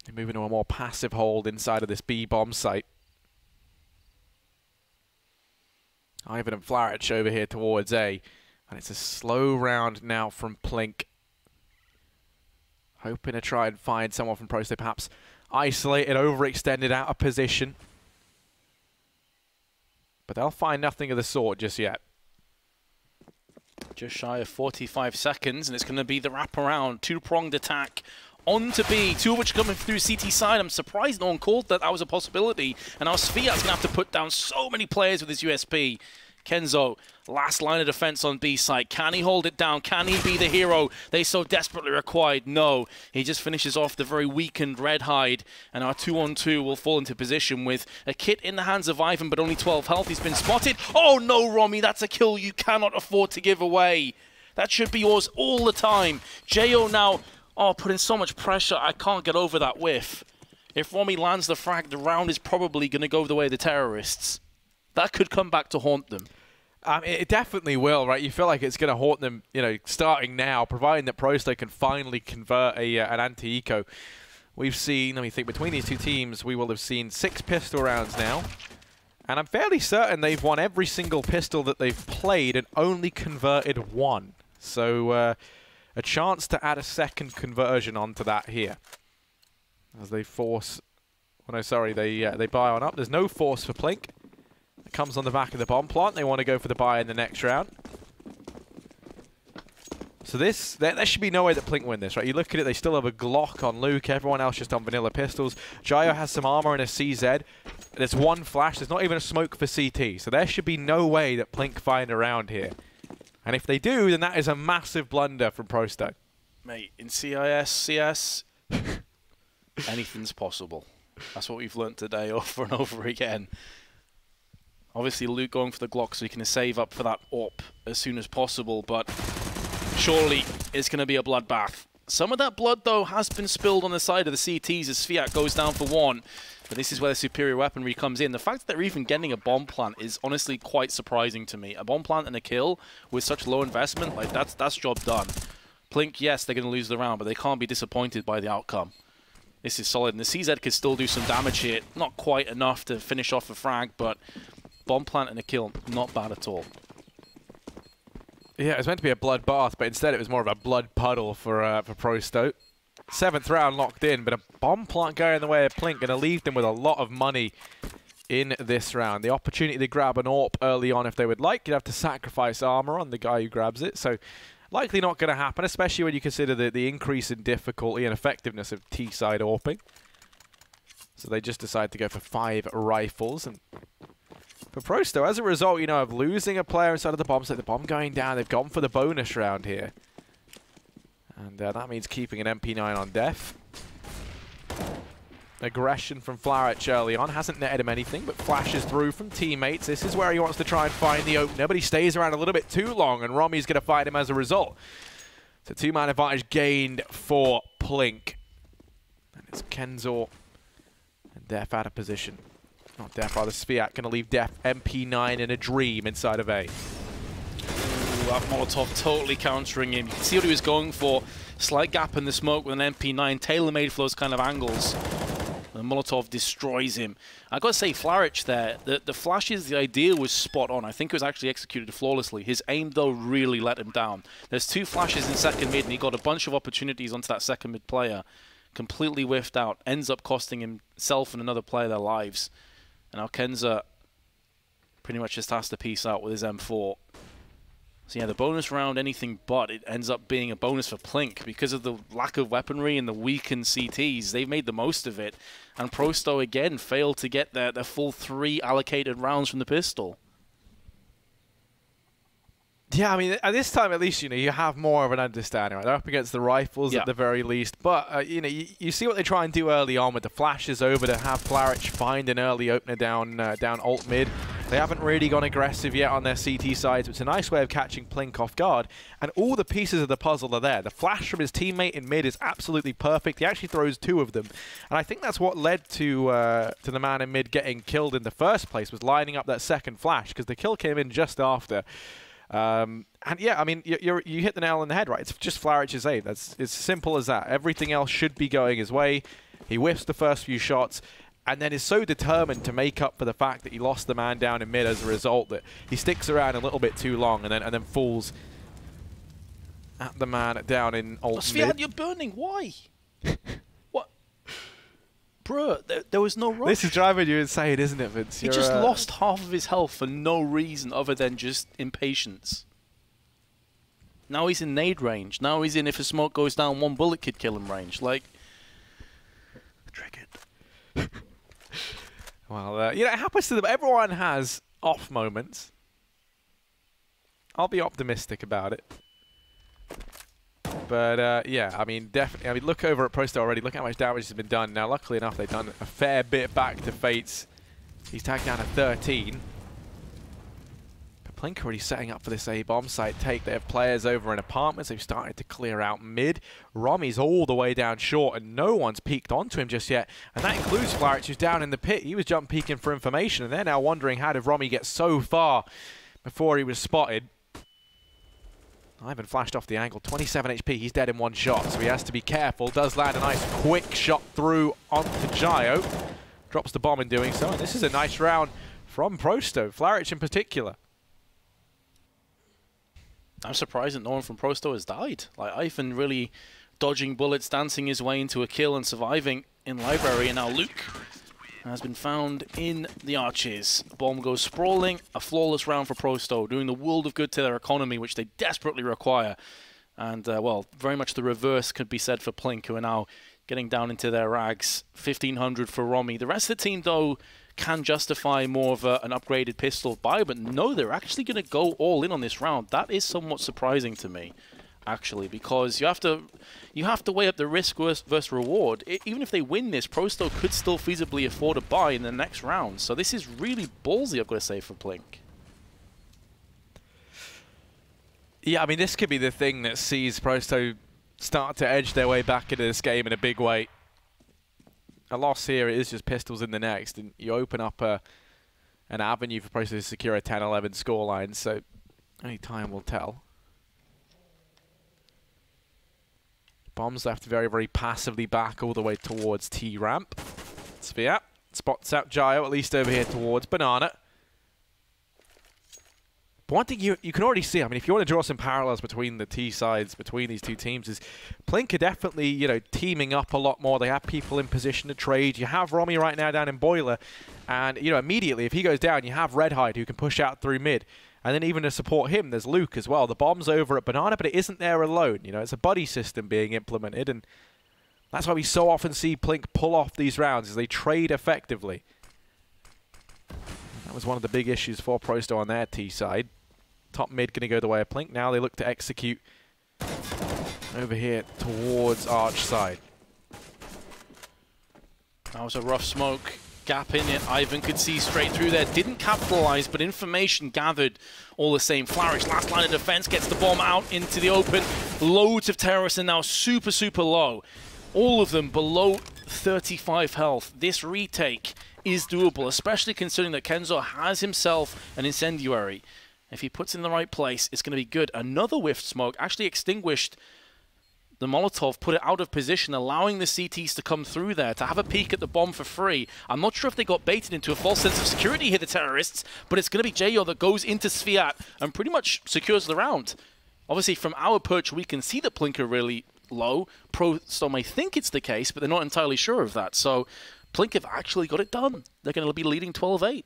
Speaker 1: They're moving to a more passive hold inside of this B bomb site. Ivan and FACEIT over here towards A. And it's a slow round now from Plink. Hoping to try and find someone from Prosto, perhaps isolated, overextended, out of position. But they'll find nothing of the sort just yet.
Speaker 2: Just shy of 45 seconds, and it's going to be the wraparound, two-pronged attack on to B, two of which are coming through CT side. I'm surprised no one called that was a possibility. And now FACEIT's going to have to put down so many players with his USP. Kenzo, last line of defense on B side. Can he hold it down? Can he be the hero they so desperately required? No. He just finishes off the very weakened Red Hide, and our 2-on-2 will fall into position with a kit in the hands of Ivan, but only 12 health. He's been spotted. Oh no, Romy, that's a kill you cannot afford to give away. That should be yours all the time. Jo now, putting so much pressure. I can't get over that whiff. If Romy lands the frag, the round is probably going to go the way of the terrorists. That could come back to haunt them.
Speaker 1: It definitely will, right? You feel like it's going to haunt them, starting now, providing that Prosto can finally convert an anti-eco. We've seen, let me think, between these two teams, we will have seen 6 pistol rounds now. And I'm fairly certain they've won every single pistol that they've played and only converted 1. So a chance to add a second conversion onto that here. As they force... Oh, no, sorry, they buy on up. There's no force for Plink. Comes on the back of the bomb plant. They want to go for the buy in the next round. So there should be no way that Plink win this, right? You look at it, they still have a Glock on Luke. Everyone else just on vanilla pistols. Jo has some armor and a CZ. There's 1 flash. There's not even a smoke for CT. So there should be no way that Plink find a round here. And if they do, then that is a massive blunder from Prosto.
Speaker 2: Mate, in CIS, CS, anything's possible. That's what we've learnt today over and over again. Obviously, Luke going for the Glock so he can save up for that AWP as soon as possible, but surely it's going to be a bloodbath. Some of that blood, though, has been spilled on the side of the CTs as FACEIT goes down for 1. But this is where the superior weaponry comes in. The fact that they're even getting a bomb plant is honestly quite surprising to me. A bomb plant and a kill with such low investment, like that's job done. Plink, yes, they're going to lose the round, but they can't be disappointed by the outcome. This is solid, and the CZ could still do some damage here. Not quite enough to finish off a frag, but... bomb plant and a kill, not bad at all.
Speaker 1: Yeah, it was meant to be a bloodbath, but instead it was more of a blood puddle for Prosto. 7th round locked in, but a bomb plant going in the way of Plink, going to leave them with a lot of money in this round. The opportunity to grab an AWP early on if they would like, you'd have to sacrifice armor on the guy who grabs it, so likely not going to happen, especially when you consider the increase in difficulty and effectiveness of T-side AWPing. So they just decide to go for 5 rifles, and for Prosto, as a result, of losing a player inside of the bomb, so the bomb going down, they've gone for the bonus round here. And that means keeping an MP9 on def. Aggression from FACEIT early on, hasn't netted him anything, but flashes through from teammates. This is where he wants to try and find the opener, but he stays around a little bit too long, and Romy's going to fight him as a result. So 2-man advantage gained for Plink. And it's Kenzo and Def out of position. Not Def, rather FACEIT going to leave Def MP9 in a dream inside of A.
Speaker 2: Ooh, that Molotov totally countering him. You can see what he was going for. Slight gap in the smoke with an MP9, tailor-made for those kind of angles. And Molotov destroys him. I've got to say, FACEIT there, the flashes, the idea was spot on. I think it was actually executed flawlessly. His aim, though, really let him down. There's 2 flashes in second mid, and he got a bunch of opportunities onto that second mid player. Completely whiffed out. Ends up costing himself and another player their lives. And now Kenza pretty much just has to piece out with his M4. So yeah, the bonus round, anything but, it ends up being a bonus for Plink. Because of the lack of weaponry and the weakened CTs, they've made the most of it. And Prosto, again, failed to get their full 3 allocated rounds from the pistol.
Speaker 1: Yeah, I mean, at this time, at least, you have more of an understanding, right? They're up against the rifles at the very least. But, you see what they try and do early on with the flashes over to have FACEIT find an early opener down alt mid. They haven't really gone aggressive yet on their CT sides, which is a nice way of catching Plink off guard. And all the pieces of the puzzle are there. The flash from his teammate in mid is absolutely perfect. He actually throws 2 of them. And I think that's what led to the man in mid getting killed in the first place, was lining up that second flash, because the kill came in just after. And yeah, I mean, you hit the nail on the head, right? It's just FACEIT's A. That's as simple as that. Everything else should be going his way. He whiffs the first few shots, and then is so determined to make up for the fact that he lost the man down in mid as a result that he sticks around a little bit too long and then falls at the man down in ult mid.
Speaker 2: You're burning. Why? What? Bro, there was no rush.
Speaker 1: This is driving you insane, isn't it, Vince?
Speaker 2: He just lost half of his health for no reason other than just impatience. Now he's in nade range. Now he's in, if a smoke goes down, 1 bullet could kill him range. Like, triggered.
Speaker 1: Well, you know, it happens to them. Everyone has off moments. I'll be optimistic about it. But, yeah, I mean, definitely. I mean, look over at Prosto already. Look how much damage has been done. Now, luckily enough, they've done a fair bit back to FACEIT. He's tagged down at 13. But Plink already setting up for this A-bomb site take. They have players over in apartments. They've started to clear out mid. Rommy's all the way down short, and no one's peeked onto him just yet. And that includes FACEIT, who's down in the pit. He was jump peeking for information, and they're now wondering how did Rommy get so far before he was spotted. Ivan flashed off the angle, 27 HP, he's dead in 1 shot, so he has to be careful. Does land a nice quick shot through onto Gio. Drops the bomb in doing so, and this is a nice round from Prosto, FACEIT in particular.
Speaker 2: I'm surprised that no one from Prosto has died. Like, Ivan really dodging bullets, dancing his way into a kill and surviving in library, and now Luke has been found in the arches. Bomb goes sprawling. A flawless round for Prosto, doing the world of good to their economy, which they desperately require. And, well, very much the reverse could be said for Plink, who are now getting down into their rags. 1,500 for Rommy. The rest of the team, though, can justify more of an upgraded pistol buy, but no, they're actually going to go all in on this round. That is somewhat surprising to me, actually, because you have to weigh up the risk versus reward. Even if they win this, Prosto could still feasibly afford a buy in the next round. So this is really ballsy, I've got to say, for Plink.
Speaker 1: Yeah, I mean, this could be the thing that sees Prosto start to edge their way back into this game in a big way. A loss here, it is just pistols in the next, and you open up an avenue for Prosto to secure a 10-11 scoreline, so only time will tell. Bombs left very, very passively back all the way towards T-ramp. Sphere spots out Gio, at least over here towards Banana. But one thing you can already see, I mean, if you want to draw some parallels between the T sides, between these two teams, is Plink are definitely, you know, teaming up a lot more. They have people in position to trade. You have Rommy right now down in Boiler, and, you know, immediately, if he goes down, you have Redhide who can push out through mid. And then even to support him, there's Luke as well. The bomb's over at Banana, but it isn't there alone. You know, it's a buddy system being implemented, and that's why we so often see Plink pull off these rounds, as they trade effectively. That was one of the big issues for Prosto on their T side. Top mid going to go the way of Plink. Now they look to execute over here towards Arch side.
Speaker 2: That was a rough smoke. Gap in it. Ivan could see straight through there. Didn't capitalize, but information gathered all the same. Flourish, last line of defense, gets the bomb out into the open. Loads of terrorists are now super, super low. All of them below 35 health. This retake is doable, especially considering that Kenzo has himself an incendiary. If he puts it in the right place, it's going to be good. Another whiffed smoke actually extinguished the Molotov, put it out of position, allowing the CTs to come through there, to have a peek at the bomb for free. I'm not sure if they got baited into a false sense of security here, the terrorists, but it's going to be Jayo that goes into FACEIT and pretty much secures the round. Obviously, from our perch, we can see that Plink are really low. Prosto may think it's the case, but they're not entirely sure of that. So Plink have actually got it done. They're going to be leading 12-8.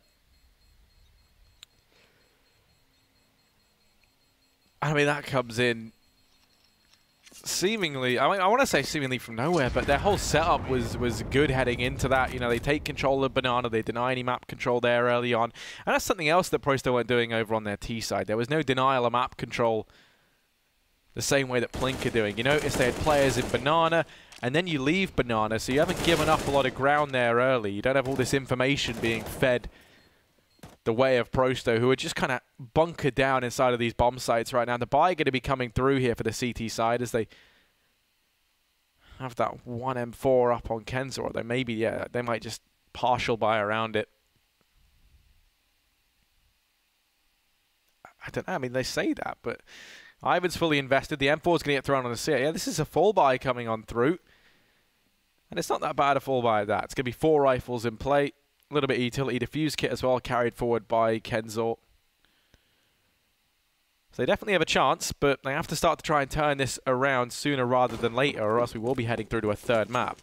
Speaker 1: I mean, that comes in seemingly, I mean, I want to say seemingly from nowhere, but their whole setup was good heading into that. You know, they take control of Banana, they deny any map control there early on. And that's something else that Prosto weren't doing over on their T side. There was no denial of map control the same way that Plink are doing. You notice they had players in Banana, and then you leave Banana, so you haven't given up a lot of ground there early. You don't have all this information being fed the way of Prosto, who are just kind of bunkered down inside of these bomb sites right now. The buy going to be coming through here for the CT side as they have that 1 M4 up on Kenzor. They maybe, yeah, they might just partial buy around it. I don't know. I mean, they say that, but Ivan's fully invested. The M4 is going to get thrown on the CT. Yeah, this is a full buy coming on through. And it's not that bad a full buy of that. It's going to be 4 rifles in play. A little bit of utility defuse kit as well, carried forward by Kenzor. So they definitely have a chance, but they have to start to try and turn this around sooner rather than later, or else we will be heading through to a third map.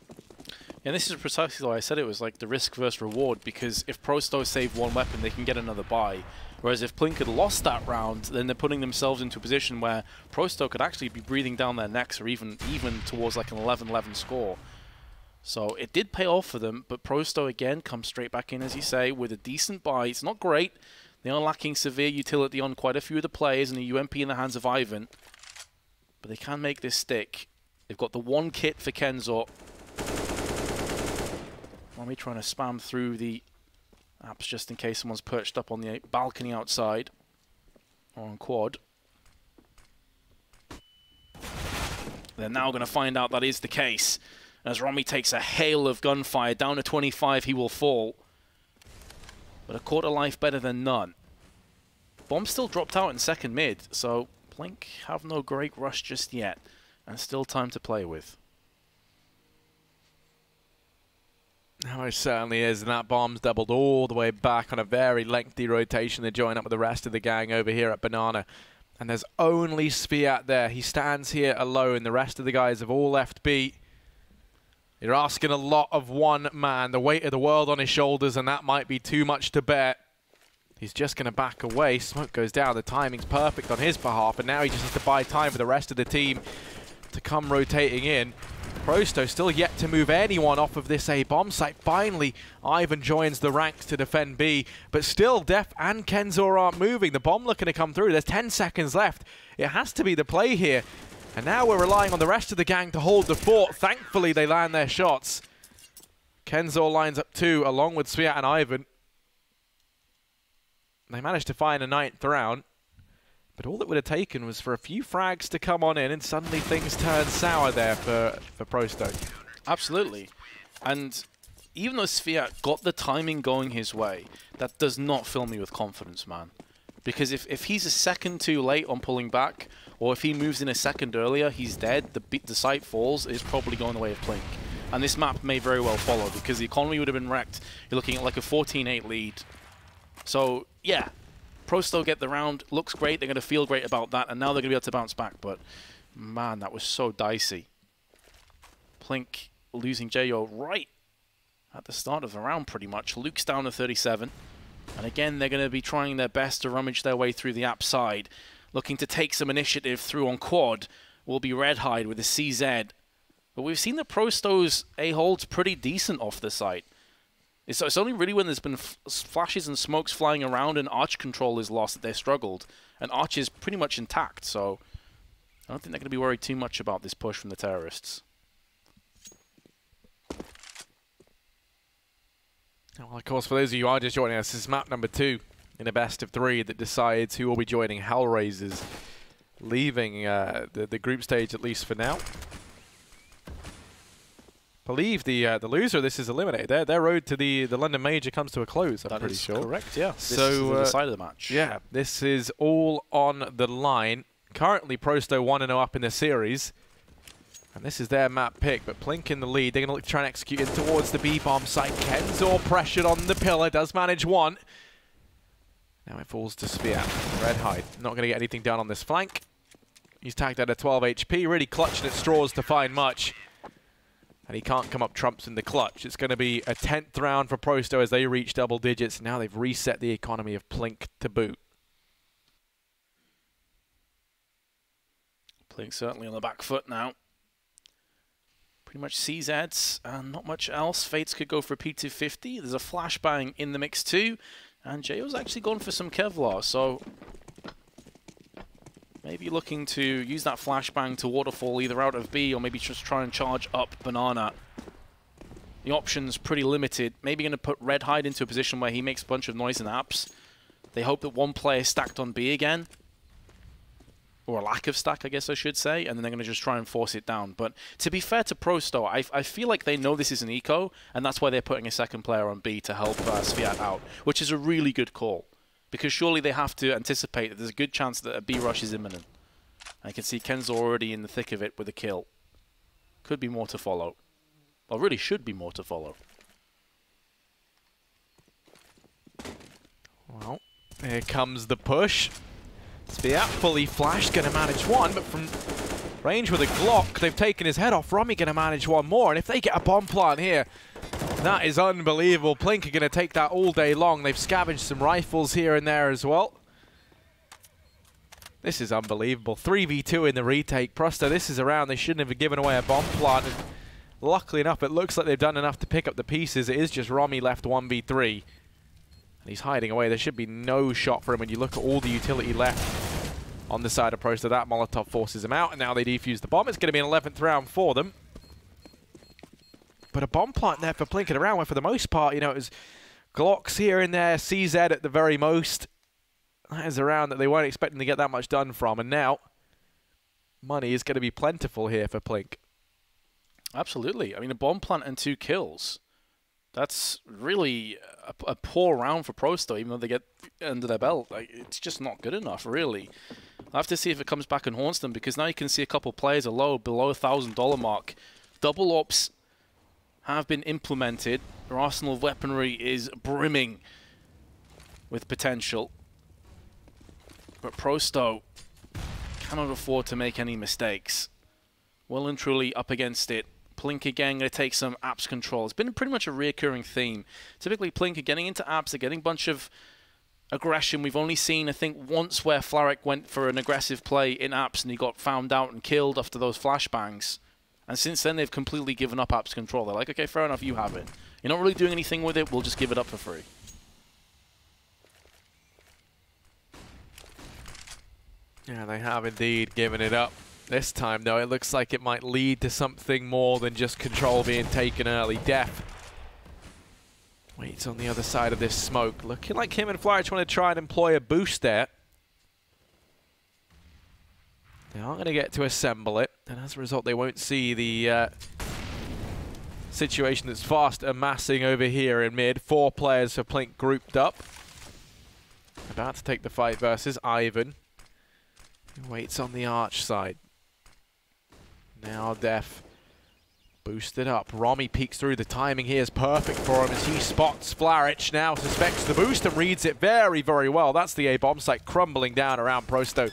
Speaker 2: Yeah, this is precisely why I said it was like the risk versus reward, because if Prosto save 1 weapon, they can get another buy. Whereas if Plink had lost that round, then they're putting themselves into a position where Prosto could actually be breathing down their necks, or even towards like an 11-11 score. So it did pay off for them, but Prosto again comes straight back in, as you say, with a decent buy. It's not great. They are lacking severe utility on quite a few of the players, and a UMP in the hands of Ivan. But they can make this stick. They've got the 1 kit for Kenzor. Rami trying to spam through the apps just in case someone's perched up on the balcony outside. Or on quad. They're now going to find out that is the case. As Rami takes a hail of gunfire, down to 25, he will fall. But a quarter life better than none. Bomb still dropped out in second mid, so Plink have no great rush just yet. And still time to play with.
Speaker 1: No, it certainly is, and that bomb's doubled all the way back on a very lengthy rotation. They join up with the rest of the gang over here at Banana. And there's only Sviat there. He stands here alone. The rest of the guys have all left B. You're asking a lot of one man, the weight of the world on his shoulders, and that might be too much to bear. He's just going to back away. Smoke goes down. The timing's perfect on his behalf, and now he just has to buy time for the rest of the team to come rotating in. Prosto still yet to move anyone off of this A bomb site. Finally, Ivan joins the ranks to defend B, but still Def and Kenzor aren't moving. The bomb looking to come through. There's 10 seconds left. It has to be the play here. And now we're relying on the rest of the gang to hold the fort. Thankfully, they land their shots. Kenzor lines up 2 along with Sviat and Ivan. They managed to find a 9th round. But all it would have taken was for a few frags to come on in, and suddenly things turn sour there for Prosto.
Speaker 2: Absolutely. And even though Sviat got the timing going his way, that does not fill me with confidence, man. Because if he's a second too late on pulling back, or if he moves in a second earlier, he's dead, the site falls, is probably going the way of Plink. And this map may very well follow, because the economy would have been wrecked. You're looking at like a 14-8 lead. So, yeah. Prosto get the round, looks great, they're going to feel great about that, and now they're going to be able to bounce back, but man, that was so dicey. Plink losing Jo right at the start of the round pretty much. Luke's down to 37, and again they're going to be trying their best to rummage their way through the app side, looking to take some initiative through on quad. Will be Redhide with the CZ, but we've seen that Prosto's A-hold's pretty decent off the site. It's only really when there's been flashes and smokes flying around and arch control is lost that they struggled. And arch is pretty much intact, so I don't think they're going to be worried too much about this push from the terrorists.
Speaker 1: Well, of course, for those of you who are just joining us, this is map number 2 in a best of 3 that decides who will be joining Hellraisers, leaving the group stage at least for now. Believe the loser of this is eliminated. Their road to the London Major comes to a close, I'm pretty sure.
Speaker 2: Correct, yeah.
Speaker 1: So,
Speaker 2: this is the side of the match.
Speaker 1: Yeah, this is all on the line. Currently, Prosto 1-0 up in the series. And this is their map pick, but Plink in the lead. They're going to look to try and execute in towards the B-bomb site. Kenzor pressured on the pillar, does manage one. Now it falls to Sviat. Redhide not going to get anything done on this flank. He's tagged at a 12 HP, really clutching at straws to find much. And he can't come up trumps in the clutch. It's going to be a 10th round for Prosto as they reach double digits. Now they've reset the economy of Plink to boot.
Speaker 2: Plink certainly on the back foot now. Pretty much CZs and not much else. Fates could go for a P250. There's a flashbang in the mix too. And Jo's actually gone for some Kevlar, so maybe looking to use that flashbang to waterfall either out of B or maybe just try and charge up Banana. The option's pretty limited. Maybe going to put Redhide into a position where he makes a bunch of noise in apps They hope that one player is stacked on B again. Or a lack of stack, I guess I should say, and then they're going to just try and force it down. But to be fair to Prosto, I feel like they know this is an eco, and that's why they're putting a second player on B to help FACEIT out, which is a really good call. Because surely they have to anticipate that there's a good chance that a B rush is imminent. I can see Ken's already in the thick of it with a kill. Could be more to follow. Or really should be more to follow.
Speaker 1: Well, here comes the push. FACEIT fully flashed, going to manage one, but from range with a Glock, they've taken his head off. Romy going to manage one more, and if they get a bomb plant here, that is unbelievable. Plink are going to take that all day long. They've scavenged some rifles here and there as well. This is unbelievable. 3v2 in the retake. Prosto, this is a round they shouldn't have given away a bomb plant. And luckily enough, it looks like they've done enough to pick up the pieces. It is just Romy left 1v3. And he's hiding away. There should be no shot for him when you look at all the utility left on the side of Prosto. That Molotov forces him out, and now they defuse the bomb. It's going to be an 11th round for them. But a bomb plant there for Plink around where for the most part, you know, it was Glocks here and there, CZ at the very most. That is a round that they weren't expecting to get that much done from, and now money is going to be plentiful here for Plink.
Speaker 2: Absolutely. I mean, a bomb plant and 2 kills. That's really a poor round for Prosto, even though they get under their belt. Like, it's just not good enough, really. I'll have to see if it comes back and haunts them, because now you can see a couple players are low, below $1,000 mark. Double ops have been implemented. Their arsenal of weaponry is brimming with potential. But Prosto cannot afford to make any mistakes. Well and truly up against it. Plink again going to take some apps control. It's been pretty much a reoccurring theme. Typically Plink are getting into apps, they're getting a bunch of aggression. We've only seen, I think, once where Flarek went for an aggressive play in apps and he got found out and killed after those flashbangs. And since then they've completely given up apps control. They're like, okay, fair enough, you have it. You're not really doing anything with it, we'll just give it up for free.
Speaker 1: Yeah, they have indeed given it up. This time, though, it looks like it might lead to something more than just control being taken early. Def waits on the other side of this smoke. Looking like him and Flarek want to try and employ a boost there. They are going to get to assemble it, and as a result, they won't see the situation that's fast amassing over here in mid. 4 players for Plink grouped up. About to take the fight versus Ivan, who waits on the arch side. Now Def boosted up. Romy peeks through. The timing here is perfect for him as he spots Flarek. Now suspects the boost and reads it very, very well. That's the A bomb site crumbling down around Prosto.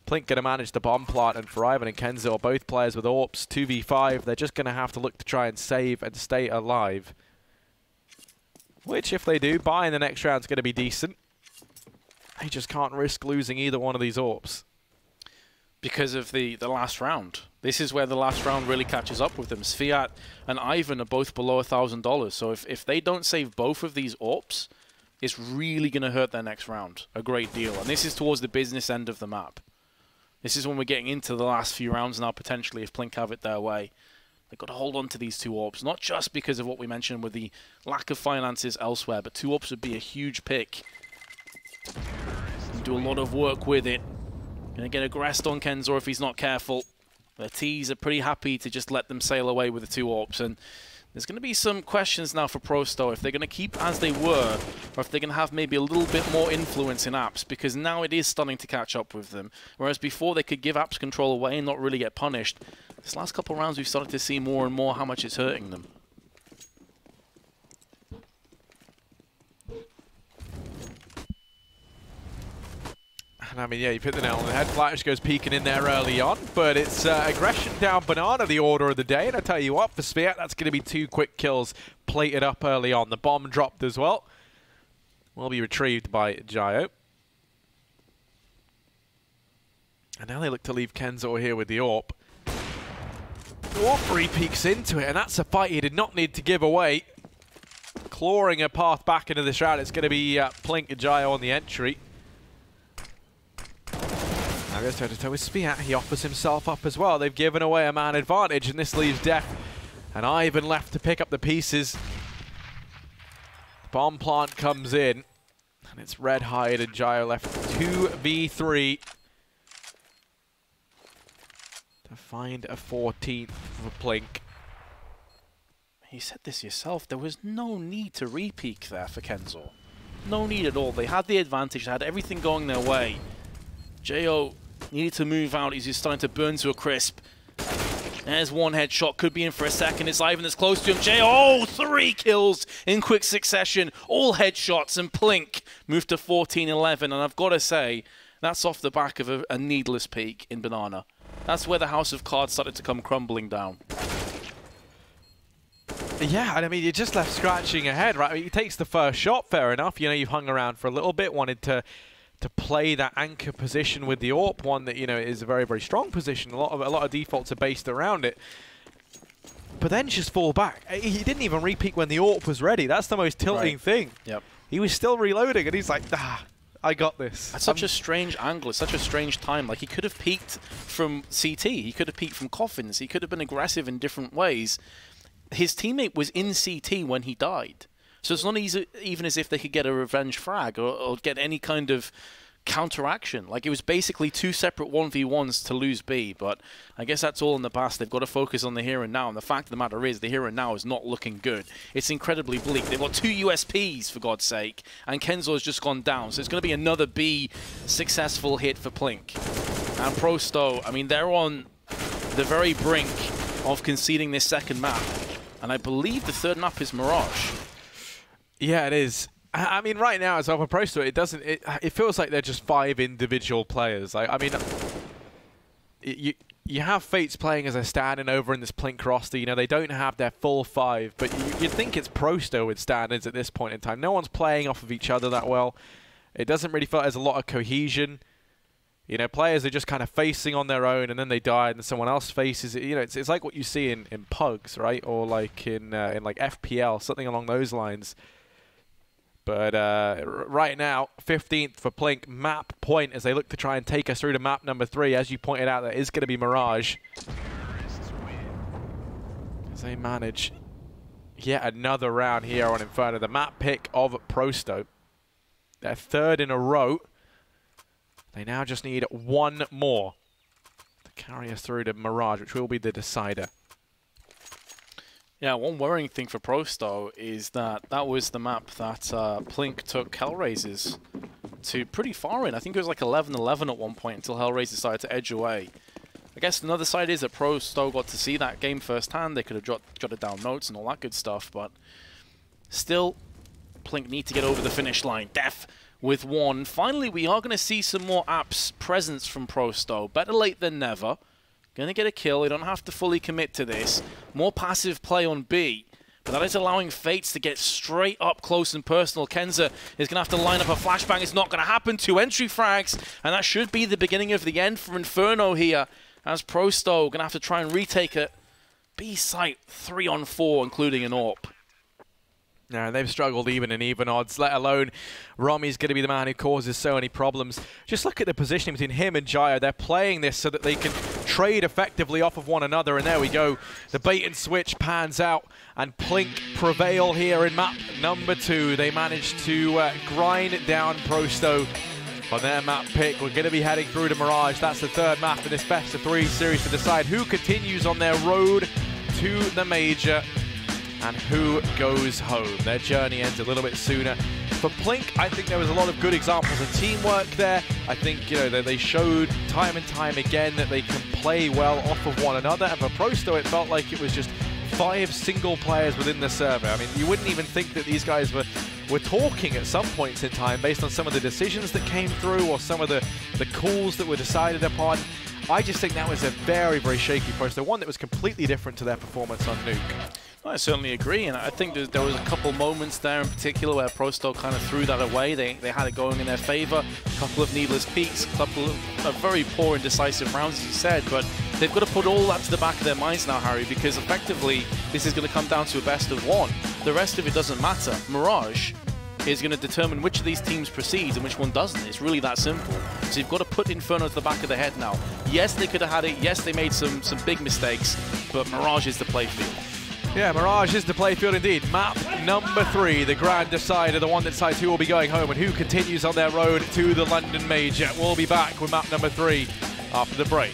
Speaker 1: Plink going to manage the bomb plant, and for Ivan and Kenzo, both players with AWPs, 2v5, they're just going to have to look to try and save and stay alive. Which, if they do, buying the next round is going to be decent. They just can't risk losing either one of these AWPs.
Speaker 2: Because of the last round. This is where the last round really catches up with them. FACEIT and Ivan are both below $1,000. So if they don't save both of these AWPs, it's really going to hurt their next round a great deal. And this is towards the business end of the map. This is when we're getting into the last few rounds now, potentially, if Plink have it their way. They've got to hold on to these 2 AWPs, not just because of what we mentioned with the lack of finances elsewhere, but 2 AWPs would be a huge pick. Do a lot of work with it. Going to get aggressed on Kenzo if he's not careful. The T's are pretty happy to just let them sail away with the 2 AWPs. And there's going to be some questions now for Prosto if they're going to keep as they were, or if they're going to have maybe a little bit more influence in apps, because now it is starting to catch up with them. Whereas before they could give apps control away and not really get punished. This last couple of rounds we've started to see more and more how much it's hurting them.
Speaker 1: And I mean, yeah, you put the nail on the head. Flarek goes peeking in there early on, but it's aggression down banana, the order of the day. And I tell you what, for FACEIT, that's going to be 2 quick kills plated up early on. The bomb dropped as well. Will be retrieved by Gio. And now they look to leave Kenzo here with the AWP. AWP peeks into it, and that's a fight he did not need to give away. Clawing a path back into this round, it's going to be Plink and Gio on the entry. Now goes toe-to-toe with FACEIT. He offers himself up as well. They've given away a man advantage, and this leaves Def and Ivan left to pick up the pieces. Bomb plant comes in. And it's Red Hide and Gyro left 2v3 to find a 14th for Plink.
Speaker 2: You said this yourself, there was no need to re-peek there for Kenzo. No need at all. They had the advantage, they had everything going their way. Jo needed to move out as he's starting to burn to a crisp. There's one headshot, could be in for a second. It's Ivan that's close to him. Jo, 3 kills in quick succession. All headshots, and Plink moved to 14-11. And I've got to say, that's off the back of a needless peak in Banana. That's where the house of cards started to come crumbling down.
Speaker 1: Yeah, and I mean, you're just left scratching your head, right? I mean, he takes the first shot, fair enough. You know, you've hung around for a little bit, wanted to play that anchor position with the AWP, one that, you know, is a very, very strong position. A lot of defaults are based around it. But then just fall back. He didn't even re-peek when the AWP was ready. That's the most tilting thing.
Speaker 2: Yep.
Speaker 1: He was still reloading, and he's like, I got this.
Speaker 2: That's such a strange angle. It's such a strange time. Like, he could have peeked from CT. He could have peeked from coffins. He could have been aggressive in different ways. His teammate was in CT when he died. So it's not even as if they could get a revenge frag or get any kind of counteraction. Like, it was basically 2 separate 1v1s to lose B, but I guess that's all in the past. They've got to focus on the here and now, and the fact of the matter is the here and now is not looking good. It's incredibly bleak. They've got 2 USPs, for God's sake, and Kenzo's just gone down, so it's going to be another B successful hit for Plink. And Prosto, I mean, they're on the very brink of conceding this second map, and I believe the third map is Mirage.
Speaker 1: Yeah, it is. I mean, right now, as well for Prosto, it feels like they're just 5 individual players. I mean, you have FACEIT playing as a standing over in this Plink roster. You know, they don't have their full 5, but you'd think it's Prosto with standards at this point in time. No one's playing off of each other that well. It doesn't really feel like there's a lot of cohesion. You know, players are just kind of facing on their own, and then they die, and then someone else faces it. You know, it's like what you see in Pugs, right? Or like in like FPL, something along those lines. But right now, 15th for Plink, map point as they look to try and take us through to map number 3. As you pointed out, that is going to be Mirage. As they manage yet another round here on Inferno. The map pick of Prosto. Their 3rd in a row. They now just need 1 more to carry us through to Mirage, which will be the decider.
Speaker 2: Yeah, one worrying thing for Prosto is that was the map that Plink took Hellraisers to pretty far in. I think it was like 11-11 at one point until Hellraiser decided to edge away. I guess another side is that Prosto got to see that game firsthand. They could have jotted down notes and all that good stuff, but still, Plink need to get over the finish line. Def with 1. Finally, we are going to see some more apps presence from Prosto. Better late than never. Going to get a kill. You don't have to fully commit to this. More passive play on B. But that is allowing FACEIT to get straight up close and personal. Kenza is going to have to line up a flashbang. It's not going to happen. 2 entry frags. And that should be the beginning of the end for Inferno here. As Prosto going to have to try and retake a B site 3-on-4, including an AWP.
Speaker 1: Yeah, they've struggled even in even odds, let alone Rommy's going to be the man who causes so many problems. Just look at the positioning between him and Gyro. They're playing this so that they can trade effectively off of one another, and there we go. The bait and switch pans out, and Plink prevail here in map number 2. They managed to grind down Prosto on their map pick. We're going to be heading through to Mirage. That's the 3rd map in this best of 3 series to decide who continues on their road to the major and who goes home. Their journey ends a little bit sooner. For Plink, I think there was a lot of good examples of teamwork there. I think, you know, they showed time and time again that they can play well off of one another. And for Prosto, it felt like it was just 5 single players within the server. I mean, you wouldn't even think that these guys were talking at some points in time based on some of the decisions that came through or some of the calls that were decided upon. I just think that was a very, very shaky Prosto, one that was completely different to their performance on Nuke.
Speaker 2: I certainly agree, and I think there was a couple moments there in particular where Prosto kind of threw that away. They had it going in their favor. A couple of needless peaks, a couple of very poor and decisive rounds, as you said, but they've got to put all that to the back of their minds now, Harry, because effectively this is going to come down to a best of 1. The rest of it doesn't matter. Mirage is going to determine which of these teams proceeds and which one doesn't. It's really that simple. So you've got to put Inferno to the back of the head now. Yes, they could have had it. Yes, they made some big mistakes, but Mirage is the play field.
Speaker 1: Yeah, Mirage is the playfield indeed. Map number 3, the grand decider, the one that decides who will be going home and who continues on their road to the London Major. We'll be back with map number 3 after the break.